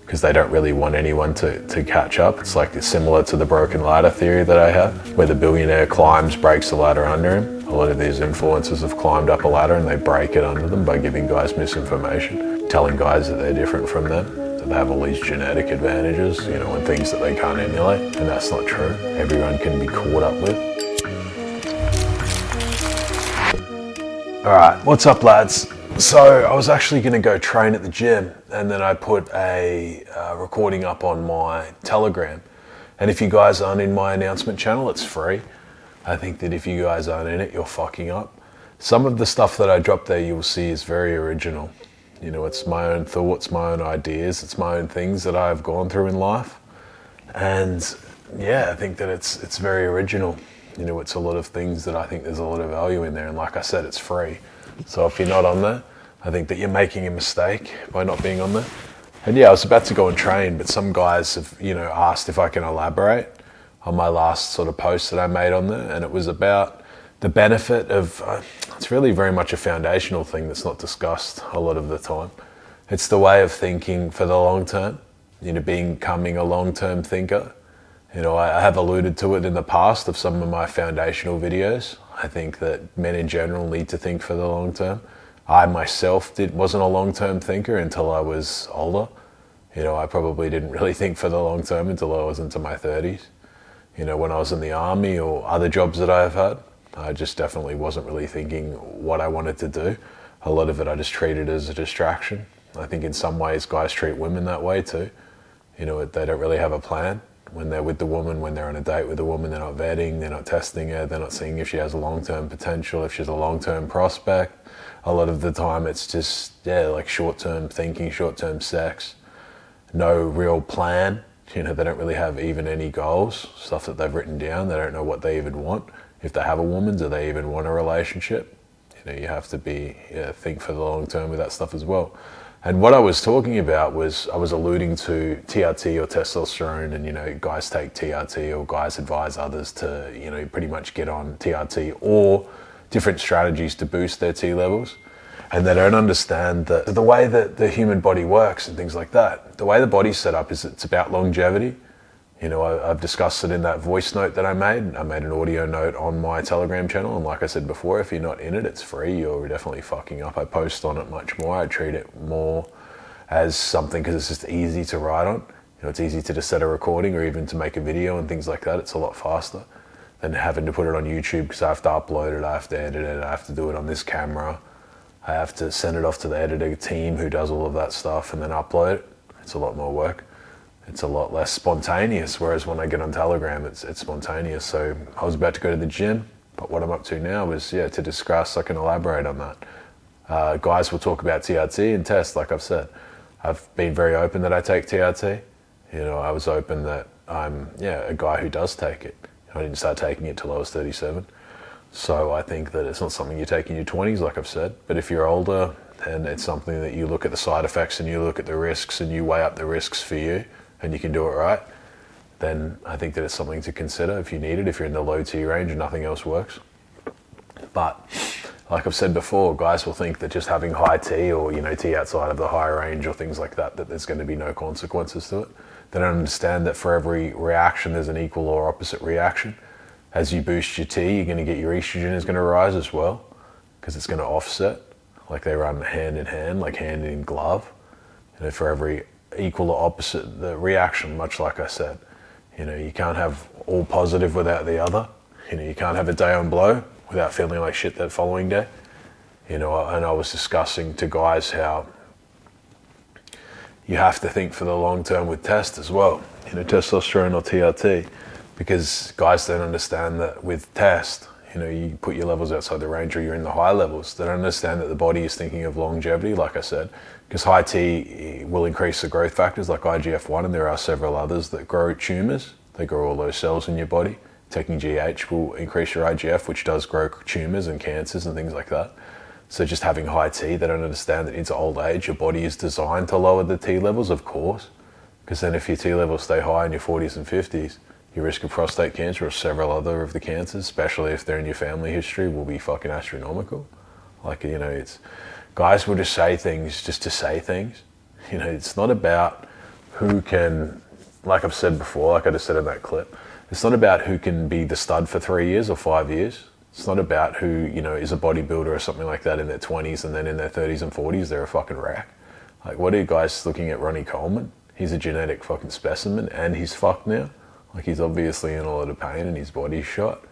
because they don't really want anyone to catch up. It's like it's similar to the broken ladder theory that I have, where the billionaire climbs, breaks the ladder under him. A lot of these influencers have climbed up a ladder and they break it under them by giving guys misinformation, telling guys that they're different from them, that they have all these genetic advantages, you know, and things that they can't emulate, and that's not true. Everyone can be caught up with. All right, what's up, lads? So I was actually going to go train at the gym, and then I put a recording up on my Telegram. And if you guys aren't in my announcement channel, it's free. I think that if you guys aren't in it, you're fucking up. Some of the stuff that I dropped there, you'll see, is very original. You know, it's my own thoughts, my own ideas, it's my own things that I've gone through in life. And yeah, I think that it's very original. You know, it's a lot of things that I think there's a lot of value in there. And like I said, it's free. So if you're not on there, I think that you're making a mistake by not being on there. And yeah, I was about to go and train, but some guys have, you know, asked if I can elaborate on my last sort of post that I made on there. And it was about the benefit of, it's really very much a foundational thing that's not discussed a lot of the time. It's the way of thinking for the long term, you know, becoming a long-term thinker. You know, I have alluded to it in the past of some of my foundational videos. I think that men in general need to think for the long term. I myself wasn't a long-term thinker until I was older. You know, I probably didn't really think for the long term until I was into my 30s. You know, when I was in the army or other jobs that I've had, I just definitely wasn't really thinking what I wanted to do. A lot of it I just treated as a distraction. I think in some ways guys treat women that way too. You know, they don't really have a plan. When they're with the woman, when they're on a date with the woman, they're not vetting, they're not testing her, they're not seeing if she has a long-term potential, if she's a long-term prospect. A lot of the time it's just, yeah, like short-term thinking, short-term sex, no real plan. You know, they don't really have even any goals, stuff that they've written down. They don't know what they even want. If they have a woman, do they even want a relationship? You know, you have to think for the long term with that stuff as well. And what I was talking about was, I was alluding to TRT or testosterone, and, you know, guys take TRT or guys advise others to, you know, pretty much get on TRT or different strategies to boost their T levels. And they don't understand that the way that the human body works and things like that. The way the body's set up is it's about longevity. You know, I've discussed it in that voice note that I made. I made an audio note on my Telegram channel, and like I said before, if you're not in it, it's free. You're definitely fucking up. I post on it much more. I treat it more as something because it's just easy to write on. You know, it's easy to just set a recording or even to make a video and things like that. It's a lot faster than having to put it on YouTube because I have to upload it, I have to edit it, I have to do it on this camera. I have to send it off to the editing team who does all of that stuff and then upload it. It's a lot more work. It's a lot less spontaneous, whereas when I get on Telegram, it's spontaneous. So I was about to go to the gym, but what I'm up to now is, yeah, to discuss, I can elaborate on that. Guys will talk about TRT and test, like I've said. I've been very open that I take TRT. You know, I was open that I'm, a guy who does take it. I didn't start taking it till I was 37. So I think that it's not something you take in your 20s, like I've said. But if you're older, then it's something that you look at the side effects and you look at the risks and you weigh up the risks for you, and you can do it right, then I think that it's something to consider if you need it, if you're in the low T range and nothing else works. But like I've said before, guys will think that just having high T or, you know, T outside of the high range or things like that, that there's going to be no consequences to it. They don't understand that for every reaction, there's an equal or opposite reaction. As you boost your T, you're going to get your estrogen is going to rise as well, because it's going to offset, like they run hand in hand, like hand in glove. And for every equal or opposite the reaction, much like I said, you know, you can't have all positive without the other. You know, you can't have a day on blow without feeling like shit that following day. You know, and I was discussing to guys how you have to think for the long term with test as well, you know, testosterone or TRT, because guys don't understand that with test, you know, you put your levels outside the range or you're in the high levels. They don't understand that the body is thinking of longevity, like I said, because high T will increase the growth factors like IGF-1, and there are several others that grow tumors. They grow all those cells in your body. Taking GH will increase your IGF, which does grow tumors and cancers and things like that. So just having high T, they don't understand that into old age, your body is designed to lower the T levels, of course, because then if your T levels stay high in your 40s and 50s, your risk of prostate cancer or several other of the cancers, especially if they're in your family history, will be fucking astronomical. Like, you know, guys will just say things just to say things. You know, it's not about who can, like I've said before, like I just said in that clip, it's not about who can be the stud for 3 years or 5 years. It's not about who, is a bodybuilder or something like that in their 20s, and then in their 30s and 40s, they're a fucking wreck. Like, what are you guys looking at Ronnie Coleman? He's a genetic fucking specimen, and he's fucked now. Like, he's obviously in a lot of pain and his body's shot.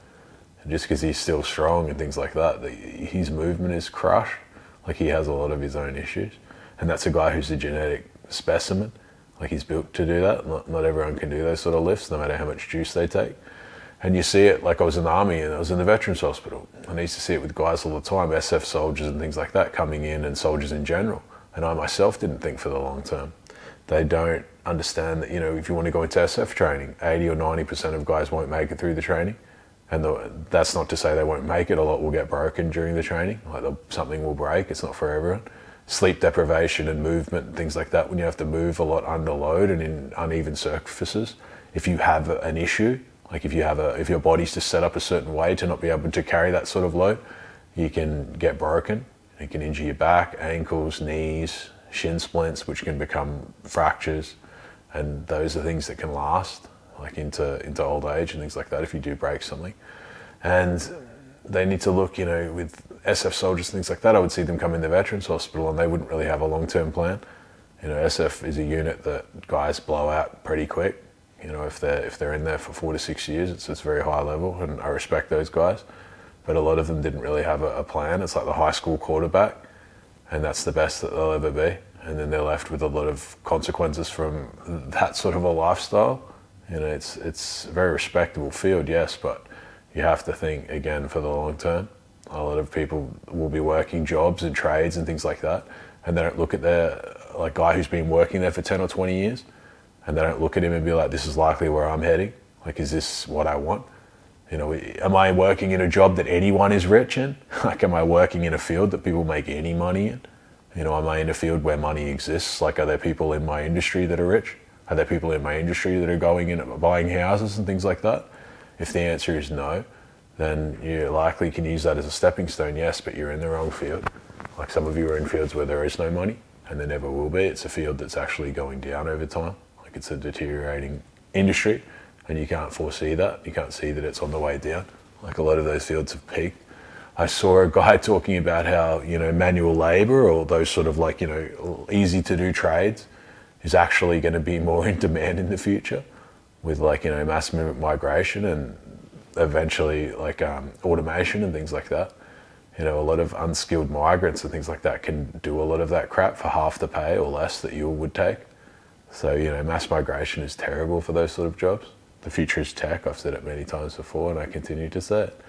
And just because he's still strong and things like that, his movement is crushed. Like, he has a lot of his own issues. And that's a guy who's a genetic specimen. Like, he's built to do that. Not everyone can do those sort of lifts, no matter how much juice they take. And you see it, like I was in the army and I was in the Veterans Hospital. And I used to see it with guys all the time, SF soldiers and things like that coming in, and soldiers in general. And I myself didn't think for the long term. They don't understand that, if you want to go into SF training, 80 or 90% of guys won't make it through the training. And that's not to say they won't make it. A lot will get broken during the training. Like, something will break. It's not for everyone. Sleep deprivation and movement and things like that, when you have to move a lot under load and in uneven surfaces, if you have an issue, like if your body's just set up a certain way to not be able to carry that sort of load, you can get broken. You can injure your back, ankles, knees, shin splints, which can become fractures. And those are things that can last, like into old age and things like that, if you do break something. And they need to look, with SF soldiers and things like that, I would see them come in the Veterans Hospital and they wouldn't really have a long-term plan. SF is a unit that guys blow out pretty quick. If they're in there for 4 to 6 years, it's very high level, and I respect those guys. But a lot of them didn't really have a plan. It's like the high school quarterback, and that's the best that they'll ever be. And then they're left with a lot of consequences from that sort of a lifestyle. It's a very respectable field, yes, but you have to think, again, for the long term. A lot of people will be working jobs and trades and things like that, and they don't look at their guy who's been working there for 10 or 20 years, and they don't look at him and be like, this is likely where I'm heading. Like, is this what I want? Am I working in a job that anyone is rich in? Like, am I working in a field that people make any money in? Am I in a field where money exists? Like, are there people in my industry that are rich? Are there people in my industry that are going in and buying houses and things like that? If the answer is no, then you likely can use that as a stepping stone, yes, but you're in the wrong field. Like, some of you are in fields where there is no money, and there never will be. It's a field that's actually going down over time. Like, it's a deteriorating industry, and you can't foresee that. You can't see that it's on the way down. Like, a lot of those fields have peaked. I saw a guy talking about how, manual labor, or those sort of easy to do trades, is actually going to be more in demand in the future, with mass migration and eventually automation and things like that. A lot of unskilled migrants and things like that can do a lot of that crap for half the pay or less that you would take. So, mass migration is terrible for those sort of jobs. The future is tech. I've said it many times before, and I continue to say it.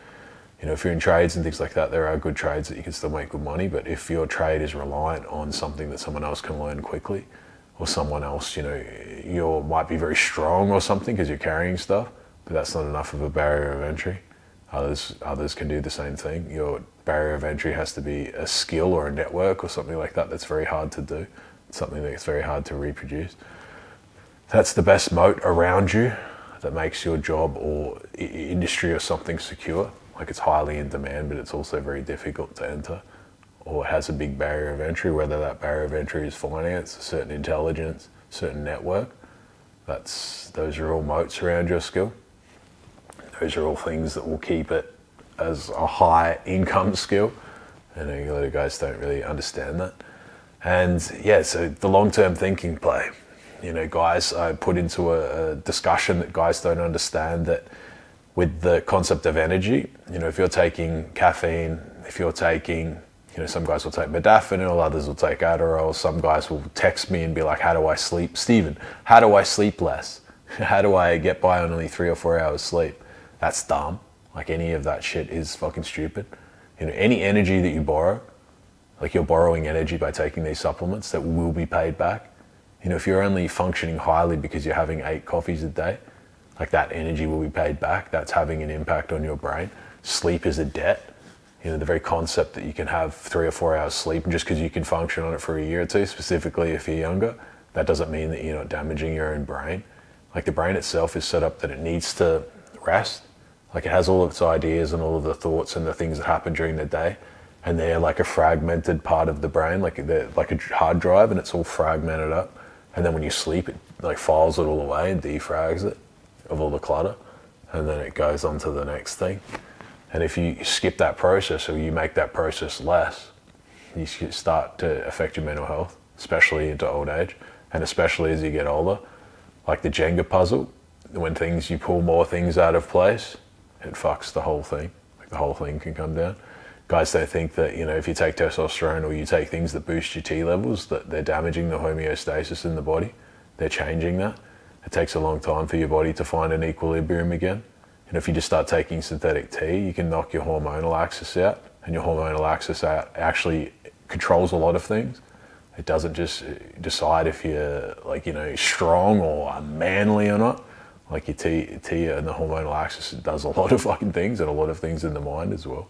If you're in trades and things like that, there are good trades that you can still make good money, but if your trade is reliant on something that someone else can learn quickly, or someone else, you might be very strong or something because you're carrying stuff, but that's not enough of a barrier of entry. Others can do the same thing. Your barrier of entry has to be a skill or a network or something like that that's very hard to do. It's something that's very hard to reproduce. That's the best moat around you that makes your job or industry or something secure. Like, it's highly in demand, but it's also very difficult to enter, or has a big barrier of entry, whether that barrier of entry is finance, a certain intelligence, certain network. Those are all moats around your skill. Those are all things that will keep it as a high income skill. And a lot of guys don't really understand that. And yeah, so the long-term thinking play. Guys, I put into a discussion that guys don't understand that with the concept of energy, if you're taking caffeine, if you're taking, some guys will take modafinil, others will take Adderall, some guys will text me and be like, how do I sleep? Steven, how do I sleep less? How do I get by on only 3 or 4 hours sleep? That's dumb. Like, any of that shit is fucking stupid. Any energy that you borrow, like, you're borrowing energy by taking these supplements that will be paid back. If you're only functioning highly because you're having 8 coffees a day, like, that energy will be paid back. That's having an impact on your brain. Sleep is a debt. The very concept that you can have 3 or 4 hours sleep, and just because you can function on it for a year or two, specifically if you're younger, that doesn't mean that you're not damaging your own brain. Like, the brain itself is set up that it needs to rest. Like, it has all of its ideas and all of the thoughts and the things that happen during the day, and they're like a fragmented part of the brain, like they're like a hard drive, and it's all fragmented up. And then when you sleep, it like files it all away and defrags it of all the clutter. And then it goes on to the next thing. And if you skip that process or you make that process less, you start to affect your mental health, especially into old age, and especially as you get older. Like the Jenga puzzle, when you pull more things out of place, it fucks the whole thing. Like the whole thing can come down. Guys don't think that, if you take testosterone or you take things that boost your T levels, that they're damaging the homeostasis in the body. They're changing that. It takes a long time for your body to find an equilibrium again. And if you just start taking synthetic T, you can knock your hormonal axis out. And your hormonal axis actually controls a lot of things. It doesn't just decide if you're strong or manly or not. Like your T and the hormonal axis does a lot of fucking things, and a lot of things in the mind as well.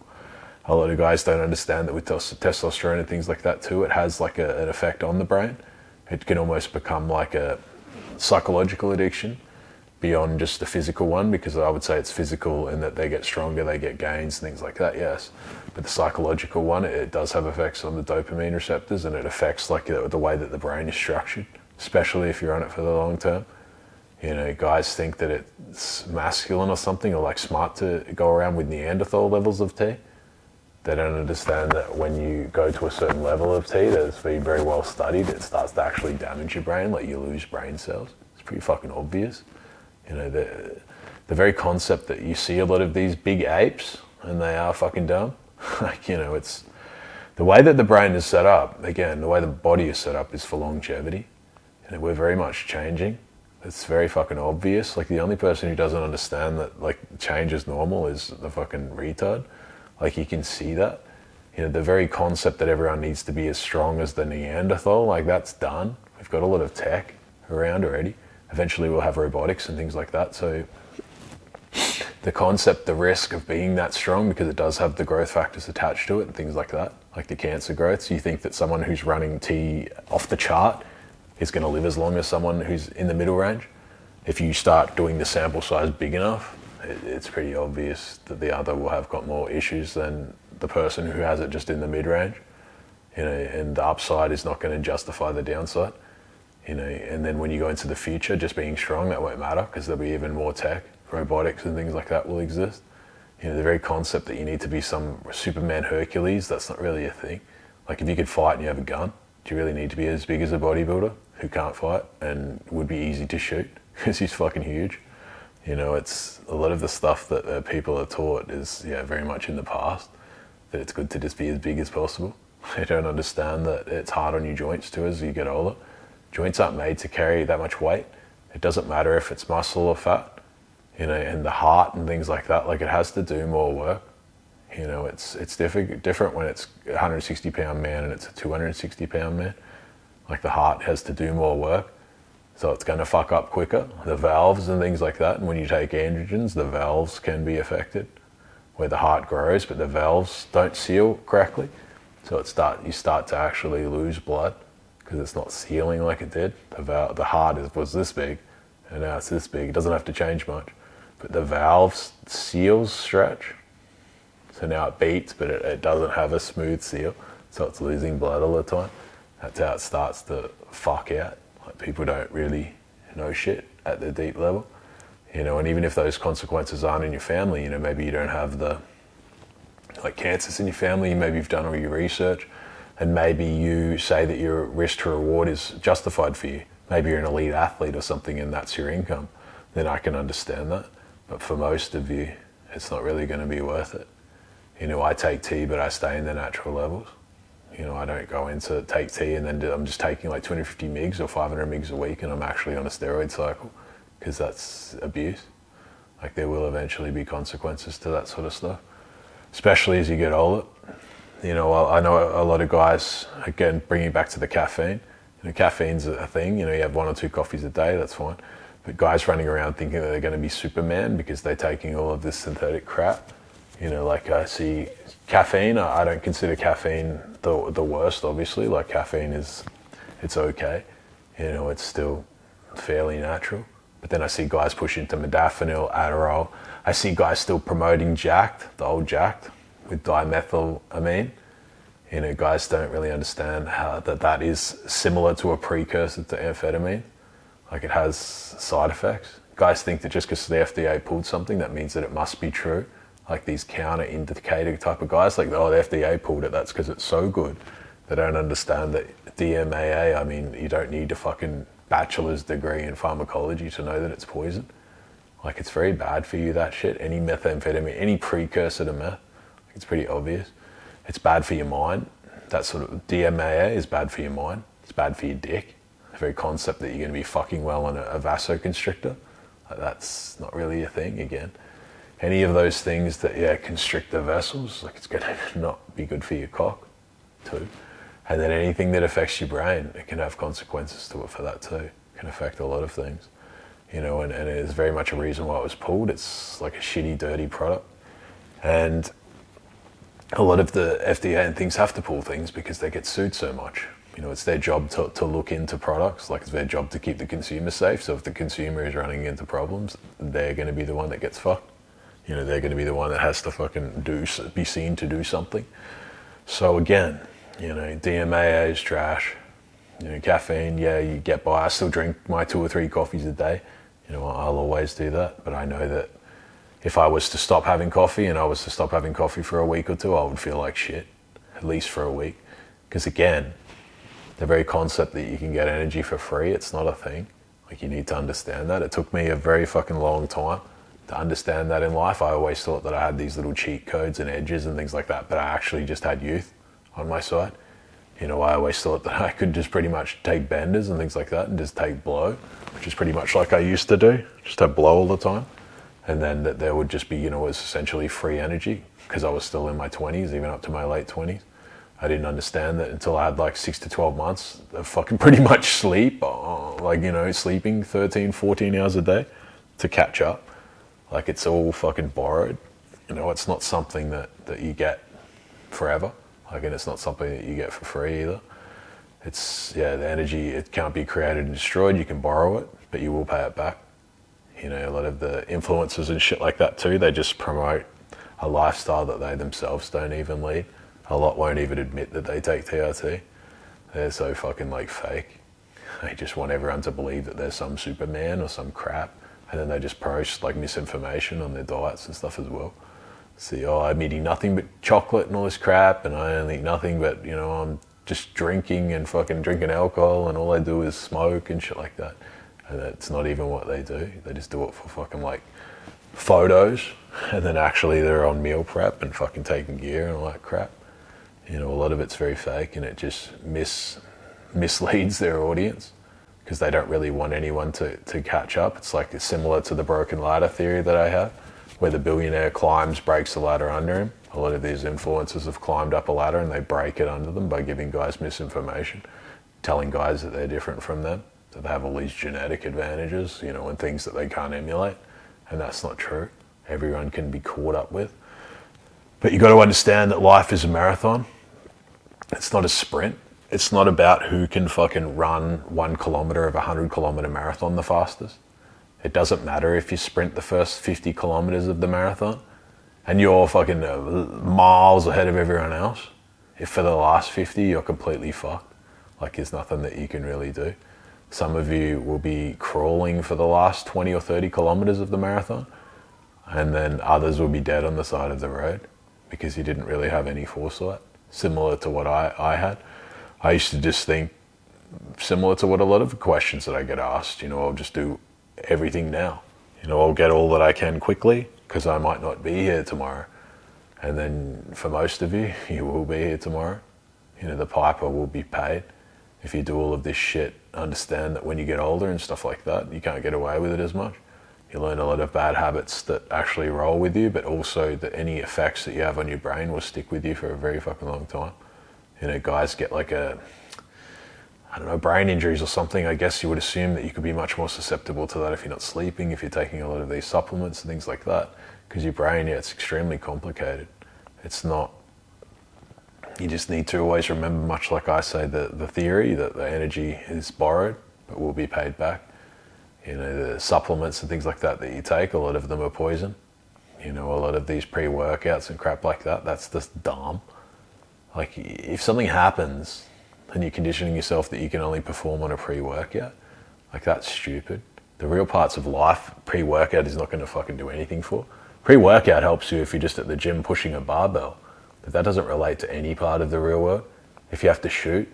A lot of guys don't understand that with testosterone and things like that too, it has like an effect on the brain. It can almost become like a psychological addiction beyond just the physical one, because I would say it's physical in that they get stronger, they get gains, things like that, yes. But the psychological one, it does have effects on the dopamine receptors, and it affects like the way that the brain is structured, especially if you're on it for the long term. Guys think that it's masculine or something, or like smart to go around with Neanderthal levels of T. They don't understand that when you go to a certain level of T that's been very well studied, it starts to actually damage your brain, like you lose brain cells. It's pretty fucking obvious. The very concept that you see a lot of these big apes, and they are fucking dumb. It's the way that the brain is set up, again, the way the body is set up is for longevity. We're very much changing. It's very fucking obvious. Like the only person who doesn't understand that like change is normal is the fucking retard. Like you can see that. The very concept that everyone needs to be as strong as the Neanderthal, like that's done. We've got a lot of tech around already. Eventually we'll have robotics and things like that. So the concept, the risk of being that strong, because it does have the growth factors attached to it and things like that, like the cancer growths. You think that someone who's running T off the chart is going to live as long as someone who's in the middle range. If you start doing the sample size big enough, it's pretty obvious that the other will have got more issues than the person who has it just in the mid-range. And the upside is not going to justify the downside. And then when you go into the future, just being strong, that won't matter, because there'll be even more tech, robotics and things like that will exist. The very concept that you need to be some Superman Hercules, that's not really a thing. Like if you could fight and you have a gun, do you really need to be as big as a bodybuilder who can't fight and would be easy to shoot because he's fucking huge? It's a lot of the stuff that people are taught is very much in the past, that it's good to just be as big as possible. They don't understand that it's hard on your joints too as you get older. Joints aren't made to carry that much weight. It doesn't matter if it's muscle or fat, and the heart and things like that, like it has to do more work. It's different when it's a 160 pound man and it's a 260 pound man. Like the heart has to do more work. So it's going to fuck up quicker, the valves and things like that. And when you take androgens, the valves can be affected, where the heart grows, but the valves don't seal correctly. So you start to actually lose blood because it's not sealing like it did. The heart was this big, and now it's this big. It doesn't have to change much. But the valves seals stretch. So now it beats, but it doesn't have a smooth seal. So it's losing blood all the time. That's how it starts to fuck out. Like people don't really know shit at the deep level, and even if those consequences aren't in your family, maybe you don't have the cancers in your family, maybe you've done all your research, and maybe you say that your risk to reward is justified for you. Maybe you're an elite athlete or something and that's your income, then I can understand that. But for most of you, it's not really going to be worth it. I take T, but I stay in the natural levels. I don't go into take T and then I'm just taking like 250 mgs or 500 mgs a week and I'm actually on a steroid cycle, because that's abuse. Like there will eventually be consequences to that sort of stuff, especially as you get older. I know a lot of guys, again, bringing back to the caffeine. Caffeine's a thing. You have 1 or 2 coffees a day, that's fine. But guys running around thinking that they're going to be Superman because they're taking all of this synthetic crap. Like I see caffeine, I don't consider caffeine the worst, obviously. Like caffeine it's okay. It's still fairly natural. But then I see guys push into modafinil, Adderall. I see guys still promoting Jacked, the old Jacked, with dimethylamine. You know, guys don't really understand how that is similar to a precursor to amphetamine. Like, it has side effects. Guys think that just because the FDA pulled something, that means that it must be true. Like these counter-indicator type of guys, like, oh, the FDA pulled it, that's because it's so good. They don't understand that DMAA, I mean, you don't need a fucking bachelor's degree in pharmacology to know that it's poison. Like, it's very bad for you, that shit. Any methamphetamine, any precursor to meth, it's pretty obvious. It's bad for your mind. That sort of DMAA is bad for your mind. It's bad for your dick. The very concept that you're going to be fucking well on a vasoconstrictor, like, that's not really a thing again. Any of those things that, constrict the vessels, like, it's going to not be good for your cock too. And then anything that affects your brain, it can have consequences to it for that too. It can affect a lot of things, you know, and it is very much a reason why it was pulled. It's like a shitty, dirty product. And a lot of the FDA and things have to pull things because they get sued so much. You know, it's their job to look into products, like it's their job to keep the consumer safe. So if the consumer is running into problems, they're going to be the one that gets fucked. You know, they're going to be the one that has to fucking be seen to do something. So again, you know, DMAA is trash. You know, caffeine, yeah, you get by. I still drink my 2 or 3 coffees a day. You know, I'll always do that. But I know that if I was to stop having coffee and I was to stop having coffee for a week or 2, I would feel like shit, at least for a week. Because again, the very concept that you can get energy for free, it's not a thing. Like, you need to understand that. It took me a very fucking long time to understand that in life. I always thought that I had these little cheat codes and edges and things like that, but I actually just had youth on my side. You know, I always thought that I could just pretty much take benders and things like that and just take blow, which is pretty much like I used to do, just have blow all the time. And then that there would just be, you know, it was essentially free energy because I was still in my 20s, even up to my late 20s. I didn't understand that until I had like 6 to 12 months of fucking pretty much sleep, like, you know, sleeping 13, 14 hours a day to catch up. Like, it's all fucking borrowed. You know, it's not something that you get forever. Like, and it's not something that you get for free either. It's, the energy, it can't be created and destroyed. You can borrow it, but you will pay it back. You know, a lot of the influencers and shit like that too, they just promote a lifestyle that they themselves don't even lead. A lot won't even admit that they take TRT. They're so fucking like fake. They just want everyone to believe that they're some Superman or some crap. And then they just post like misinformation on their diets and stuff as well. See, I'm eating nothing but chocolate and all this crap, and I only eat nothing but, you know, I'm just drinking and fucking drinking alcohol, and all I do is smoke and shit like that. And that's not even what they do. They just do it for fucking like photos, and then actually they're on meal prep and fucking taking gear and all that crap. You know, a lot of it's very fake, and it just misleads their audience because they don't really want anyone to catch up. It's like, it's similar to the broken ladder theory that I have, where the billionaire climbs, breaks the ladder under him. A lot of these influencers have climbed up a ladder and they break it under them by giving guys misinformation, telling guys that they're different from them, that they have all these genetic advantages, you know, and things that they can't emulate. And that's not true. Everyone can be caught up with. But you got to understand that life is a marathon. It's not a sprint. It's not about who can fucking run 1 kilometer of a 100-kilometer marathon the fastest. It doesn't matter if you sprint the first 50 kilometers of the marathon and you're fucking miles ahead of everyone else. If for the last 50 you're completely fucked, like, there's nothing that you can really do. Some of you will be crawling for the last 20 or 30 kilometers of the marathon, and then others will be dead on the side of the road because you didn't really have any foresight, similar to what I had. I used to just think, similar to what a lot of questions that I get asked, you know, I'll just do everything now. You know, I'll get all that I can quickly because I might not be here tomorrow. And then for most of you, you will be here tomorrow. You know, the piper will be paid. If you do all of this shit, understand that when you get older and stuff like that, you can't get away with it as much. You learn a lot of bad habits that actually roll with you, but also that any effects that you have on your brain will stick with you for a very fucking long time. You know, guys get like brain injuries or something. I guess you would assume that you could be much more susceptible to that if you're not sleeping, if you're taking a lot of these supplements and things like that. Because your brain, it's extremely complicated. It's not, you just need to always remember, much like I say, the theory that the energy is borrowed, but will be paid back. You know, the supplements and things like that you take, a lot of them are poison. You know, a lot of these pre-workouts and crap like that, that's just dumb. Like if something happens and you're conditioning yourself that you can only perform on a pre-workout, like that's stupid. The real parts of life, pre-workout is not going to fucking do anything for. Pre-workout helps you if you're just at the gym pushing a barbell, but that doesn't relate to any part of the real world. If you have to shoot,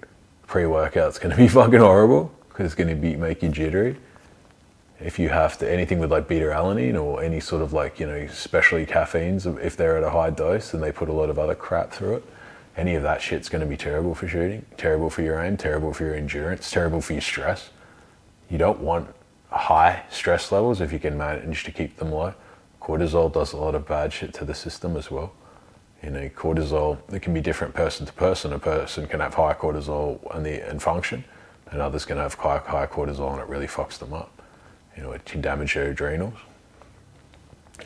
pre-workout's going to be fucking horrible because it's going to make you jittery. If you have to, anything with like beta-alanine or any sort of like, especially caffeines, if they're at a high dose and they put a lot of other crap through it, any of that shit's going to be terrible for shooting, terrible for your aim, terrible for your endurance, terrible for your stress. You don't want high stress levels if you can manage to keep them low. Cortisol does a lot of bad shit to the system as well. Cortisol, it can be different person to person. A person can have high cortisol and function, and others can have high cortisol and it really fucks them up. It can damage your adrenals.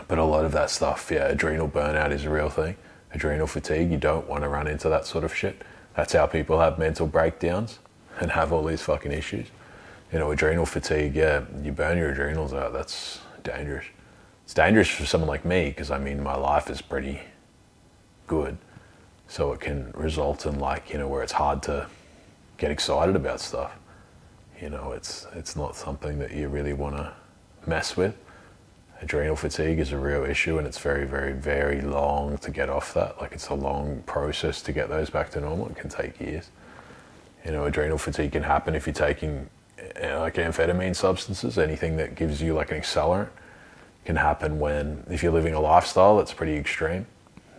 But a lot of that stuff, adrenal burnout is a real thing. Adrenal fatigue, you don't want to run into that sort of shit. That's how people have mental breakdowns and have all these fucking issues. Adrenal fatigue, you burn your adrenals out, that's dangerous. It's dangerous for someone like me because my life is pretty good. So it can result in where it's hard to get excited about stuff. It's not something that you really want to mess with. Adrenal fatigue is a real issue and it's very, very, very long to get off that. It's a long process to get those back to normal. It can take years. Adrenal fatigue can happen if you're taking amphetamine substances, anything that gives you an accelerant. It can happen if you're living a lifestyle that's pretty extreme.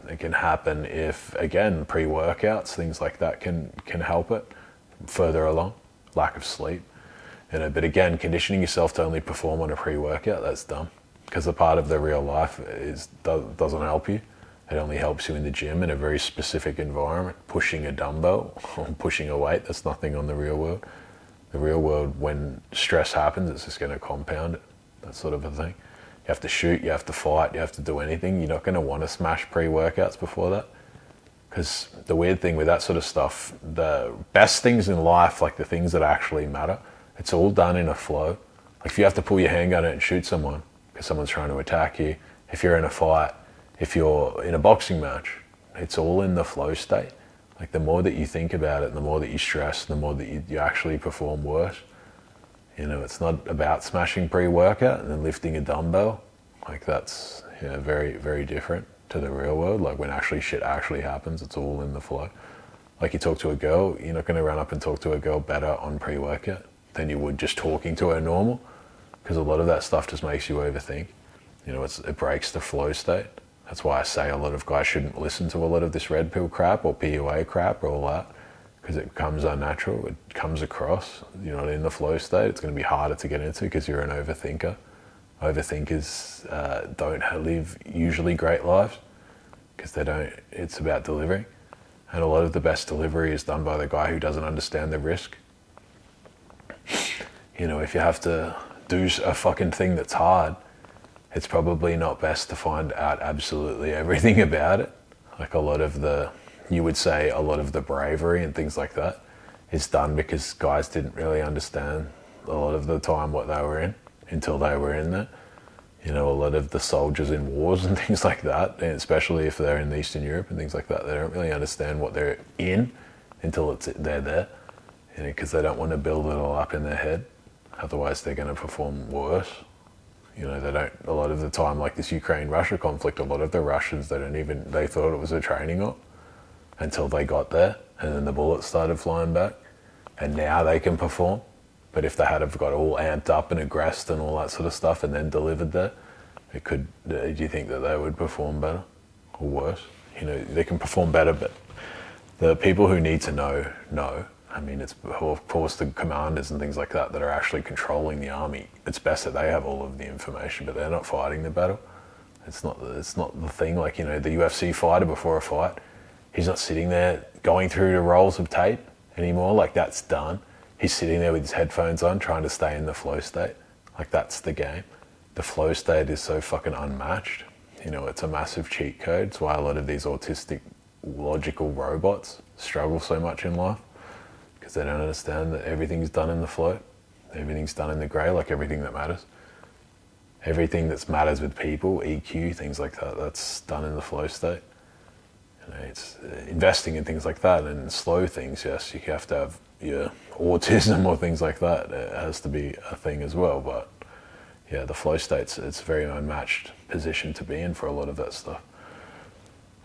It can happen if, again, pre-workouts, things like that can help it further along. Lack of sleep. But again, conditioning yourself to only perform on a pre-workout, that's dumb. Because a part of the real life doesn't help you. It only helps you in the gym in a very specific environment. Pushing a dumbbell or pushing a weight, that's nothing on the real world. The real world, when stress happens, it's just going to compound it. That sort of a thing. You have to shoot, you have to fight, you have to do anything. You're not going to want to smash pre-workouts before that. Because the weird thing with that sort of stuff, the best things in life, like the things that actually matter, it's all done in a flow. If you have to pull your handgun out and shoot someone, because someone's trying to attack you, if you're in a fight, if you're in a boxing match, it's all in the flow state. The more that you think about it, the more that you stress, the more that you actually perform worse. It's not about smashing pre-workout and then lifting a dumbbell. That's very, very different to the real world. When shit actually happens, it's all in the flow. You talk to a girl, you're not going to run up and talk to a girl better on pre-workout than you would just talking to her normal. Because a lot of that stuff just makes you overthink. It breaks the flow state. That's why I say a lot of guys shouldn't listen to a lot of this red pill crap or PUA crap or all that, because it becomes unnatural. It comes across, you're not in the flow state. It's going to be harder to get into because you're an overthinker. Overthinkers don't live usually great lives because they don't. It's about delivering. And a lot of the best delivery is done by the guy who doesn't understand the risk. If you have to do a fucking thing that's hard, it's probably not best to find out absolutely everything about it. You would say a lot of the bravery and things like that is done because guys didn't really understand a lot of the time what they were in until they were in there. A lot of the soldiers in wars and things like that, and especially if they're in Eastern Europe and things like that, they don't really understand what they're in until they're there, because they don't want to build it all up in their head. Otherwise, they're going to perform worse. They don't, a lot of the time, like this Ukraine-Russia conflict, a lot of the Russians, they thought it was a training op until they got there, and then the bullets started flying back, and now they can perform. But if they had have got all amped up and aggressed and all that sort of stuff and then delivered there, do you think that they would perform better or worse? They can perform better, but the people who need to know. It's of course the commanders and things like that are actually controlling the army. It's best that they have all of the information, but they're not fighting the battle. It's not the thing. The UFC fighter before a fight, he's not sitting there going through the rolls of tape anymore. That's done. He's sitting there with his headphones on, trying to stay in the flow state. That's the game. The flow state is so fucking unmatched. It's a massive cheat code. It's why a lot of these autistic, logical robots struggle so much in life. Because they don't understand that everything's done in the flow. Everything's done in the grey, everything that matters. Everything that matters with people, EQ, things like that, that's done in the flow state. It's investing in things like that, and slow things, yes, you have to have your autism or things like that. It has to be a thing as well. But yeah, the flow states, it's a very unmatched position to be in for a lot of that stuff.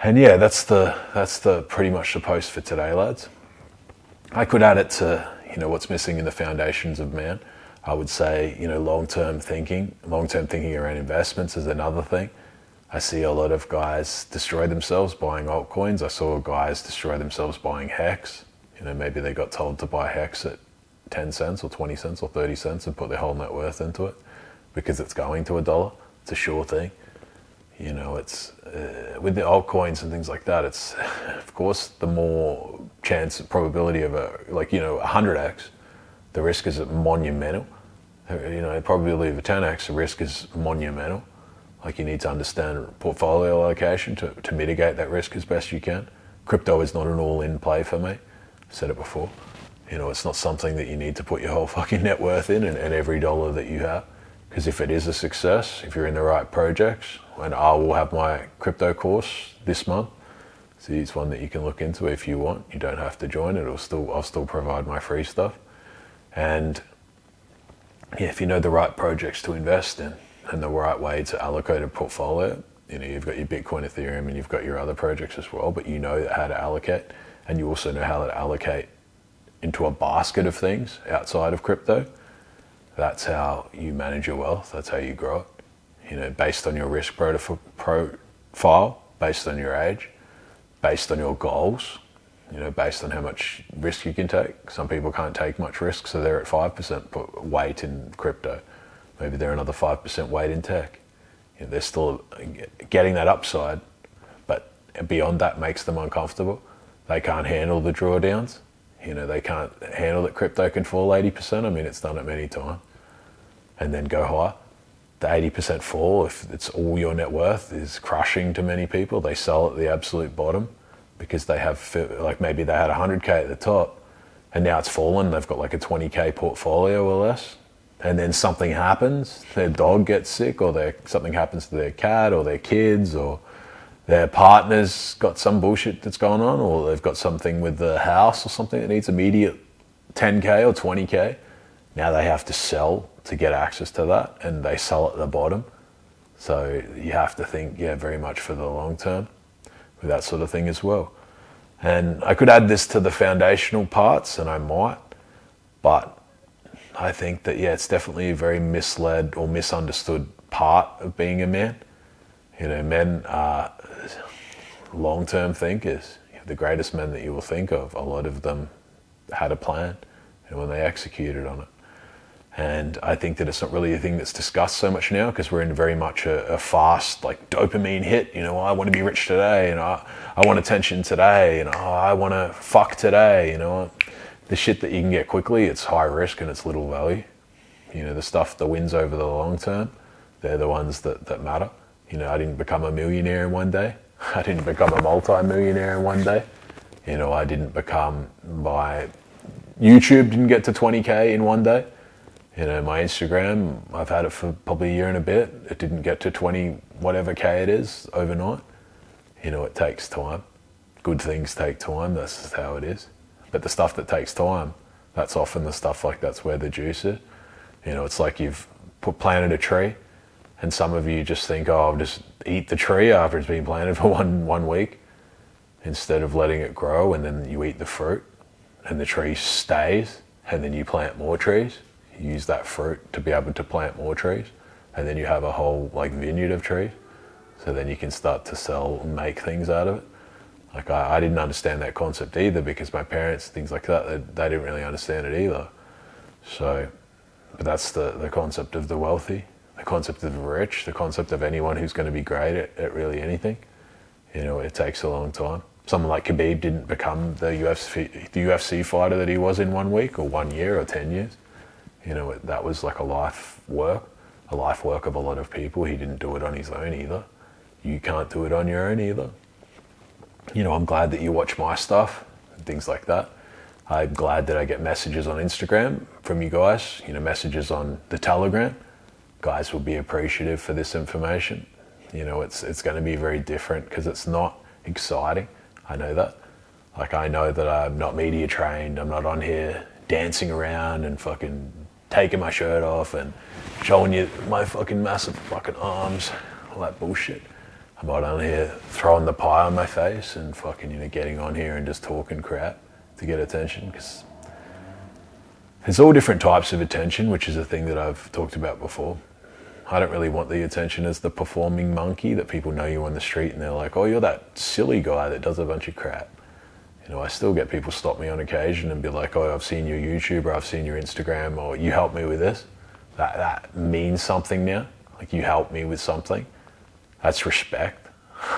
And yeah, that's the pretty much the post for today, lads. I could add it to, what's missing in the foundations of man. I would say, long-term thinking around investments is another thing. I see a lot of guys destroy themselves buying altcoins. I saw guys destroy themselves buying Hex. Maybe they got told to buy Hex at 10 cents or 20 cents or 30 cents and put their whole net worth into it because it's going to $1. It's a sure thing. It's with the altcoins and things like that, it's, of course, the more probability of 100x, the risk is monumental. Probability of a 10x, the risk is monumental. Like, you need to understand portfolio allocation to mitigate that risk as best you can. Crypto is not an all-in play for me. I've said it before. It's not something that you need to put your whole fucking net worth in and every dollar that you have. Because if it is a success, if you're in the right projects, and I will have my crypto course this month. So it's one that you can look into if you want. You don't have to join it. I'll still provide my free stuff. And yeah, if you know the right projects to invest in and the right way to allocate a portfolio, you've got your Bitcoin, Ethereum, and you've got your other projects as well, but you know how to allocate, and you also know how to allocate into a basket of things outside of crypto. That's how you manage your wealth. That's how you grow it. Based on your risk profile, based on your age, based on your goals, based on how much risk you can take. Some people can't take much risk, so they're at 5% weight in crypto. Maybe they're another 5% weight in tech. They're still getting that upside, but beyond that makes them uncomfortable. They can't handle the drawdowns. They can't handle that crypto can fall 80%. I mean, it's done it many times. And then go higher. The 80% fall, if it's all your net worth, is crushing to many people. They sell at the absolute bottom because they have, maybe they had 100K at the top and now it's fallen. They've got like a 20K portfolio or less. And then something happens, their dog gets sick, or something happens to their cat or their kids, or their partner's got some bullshit that's going on, or they've got something with the house or something that needs immediate 10K or 20K. Now they have to sell to get access to that, and they sell at the bottom. So you have to think, very much for the long term with that sort of thing as well. And I could add this to the foundational parts, and I might, but I think that, it's definitely a very misled or misunderstood part of being a man. Men are long-term thinkers. The greatest men that you will think of, a lot of them had a plan, and when they executed on it. And I think that it's not really a thing that's discussed so much now because we're in very much a fast, dopamine hit. I want to be rich today, and I want attention today, and I want to fuck today. The shit that you can get quickly, it's high risk and it's little value. The stuff that wins over the long term, they're the ones that matter. I didn't become a millionaire in one day. I didn't become a multi-millionaire in one day. I didn't become YouTube didn't get to 20K in one day. My Instagram, I've had it for probably a year and a bit. It didn't get to 20 whatever K it is overnight. It takes time. Good things take time. That's just how it is. But the stuff that takes time, that's often the stuff that's where the juice is. It's like you've planted a tree, and some of you just think, I'll just eat the tree after it's been planted for one week, instead of letting it grow, and then you eat the fruit, and the tree stays, and then you plant more trees. You use that fruit to be able to plant more trees, and then you have a whole vineyard of trees. So then you can start to sell and make things out of it. I didn't understand that concept either, because my parents, things like that, they didn't really understand it either. So, but that's the concept of the wealthy, the concept of the rich, the concept of anyone who's going to be great at really anything. It takes a long time. Someone like Khabib didn't become the UFC fighter that he was in 1 week or 1 year or 10 years. That was like a life work of a lot of people. He didn't do it on his own either. You can't do it on your own either. I'm glad that you watch my stuff and things like that. I'm glad that I get messages on Instagram from you guys, messages on the Telegram. Guys will be appreciative for this information. It's going to be very different because it's not exciting. I know that. Like, I know that I'm not media trained. I'm not on here dancing around and fucking taking my shirt off and showing you my fucking massive fucking arms, all that bullshit. I'm not on here throwing the pie on my face and fucking, getting on here and just talking crap to get attention, because there's all different types of attention, which is a thing that I've talked about before. I don't really want the attention as the performing monkey that people know you on the street and they're like, oh, you're that silly guy that does a bunch of crap. I still get people stop me on occasion and be like, oh, I've seen your YouTube, or I've seen your Instagram, or you helped me with this. That means something now. Like, you helped me with something. That's respect.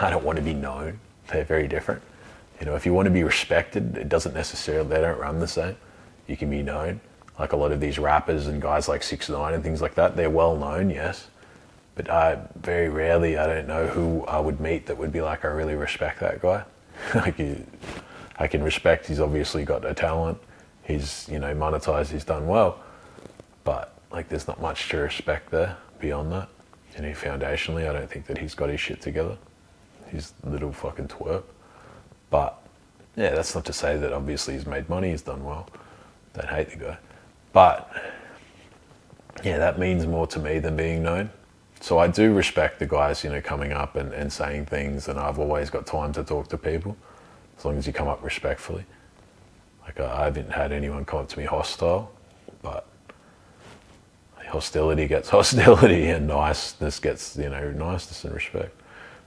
I don't want to be known. They're very different. If you want to be respected, it doesn't necessarily, they don't run the same. You can be known. Like a lot of these rappers and guys like 6ix9ine and things like that, they're well known, yes. But very rarely, I don't know who I would meet that would be like, I really respect that guy. I can respect, he's obviously got a talent. He's, monetized, he's done well. But like, there's not much to respect there beyond that. Foundationally, I don't think that he's got his shit together. He's a little fucking twerp. But yeah, that's not to say that obviously he's made money, he's done well. Don't hate the guy. But yeah, that means more to me than being known. So I do respect the guys, coming up and saying things, and I've always got time to talk to people, as long as you come up respectfully. Like, I haven't had anyone come up to me hostile, but hostility gets hostility, and niceness gets, niceness and respect.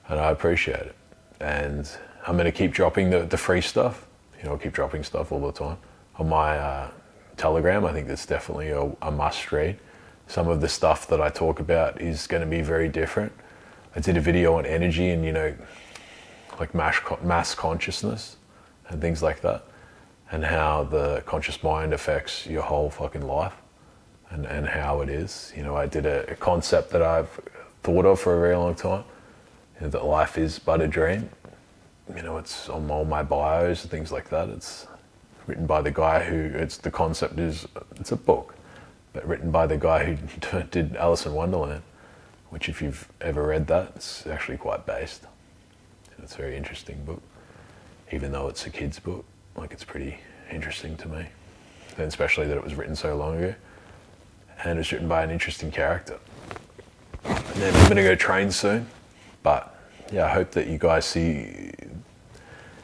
And I appreciate it. And I'm going to keep dropping the free stuff. I'll keep dropping stuff all the time. On my Telegram, I think that's definitely a must read. Some of the stuff that I talk about is going to be very different. I did a video on energy and, like mass consciousness and things like that, and how the conscious mind affects your whole fucking life and how it is. I did a concept that I've thought of for a very long time, that life is but a dream. It's on all my bios and things like that. It's written by the guy it's a book, but written by the guy who did Alice in Wonderland, which, if you've ever read that, it's actually quite based. It's a very interesting book, even though it's a kid's book. Like, it's pretty interesting to me, and especially that it was written so long ago, and it was written by an interesting character. And then I'm going to go train soon, but yeah, I hope that you guys see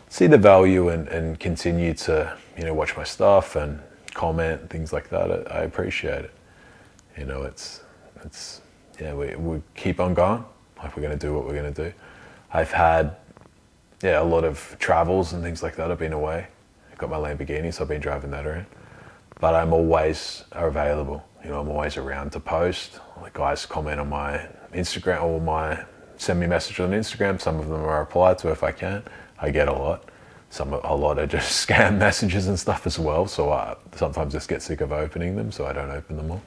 the value and continue to watch my stuff and comment and things like that. I appreciate it. It's we keep on going. Like, we're going to do what we're going to do. I've had a lot of travels and things like that. I've been away. I've got my Lamborghini, so I've been driving that around. But I'm always available. I'm always around to post. Like, guys comment on my Instagram or send me messages on Instagram. Some of them I reply to if I can. I get a lot. A lot are just scam messages and stuff as well. So I sometimes just get sick of opening them, so I don't open them all.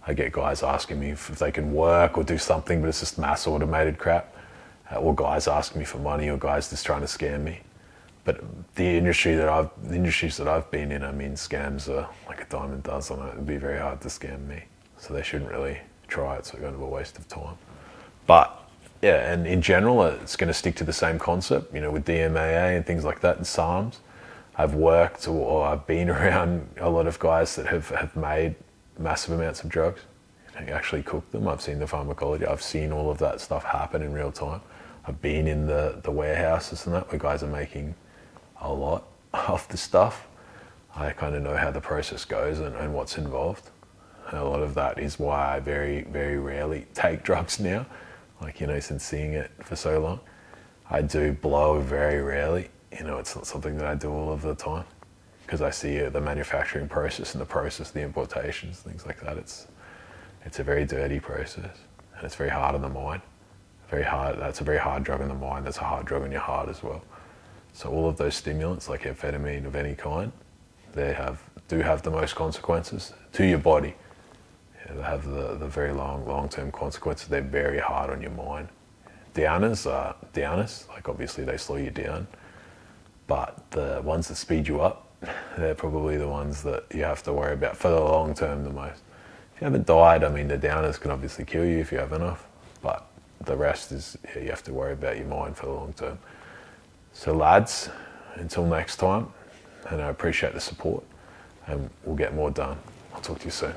I get guys asking me if they can work or do something, but it's just mass automated crap. Or guys asking me for money, or guys just trying to scam me. But the industries that I've been in, scams are like a dime a dozen. It'd be very hard to scam me. So they shouldn't really try it. So it's kind of a waste of time. But yeah, and in general, it's going to stick to the same concept, with DMAA and things like that, and SARMs. I've worked or I've been around a lot of guys that have made massive amounts of drugs. Actually cooked them. I've seen the pharmacology. I've seen all of that stuff happen in real time. I've been in the warehouses and that, where guys are making a lot of the stuff. I kind of know how the process goes and what's involved. And a lot of that is why I very, very rarely take drugs now. Like, since seeing it for so long. I do blow very rarely. It's not something that I do all of the time, because I see the manufacturing process and the importations, things like that. It's a very dirty process, and it's very hard on the mind. Very hard. That's a very hard drug on the mind. That's a hard drug on your heart as well. So all of those stimulants, like amphetamine of any kind, do have the most consequences to your body. They have the very long-term consequences. They're very hard on your mind. Downers are downers. Like, obviously they slow you down, but the ones that speed you up, they're probably the ones that you have to worry about for the long term the most. If you haven't died, the downers can obviously kill you if you have enough, but the rest is, you have to worry about your mind for the long term. So lads, until next time, and I appreciate the support, and we'll get more done. I'll talk to you soon.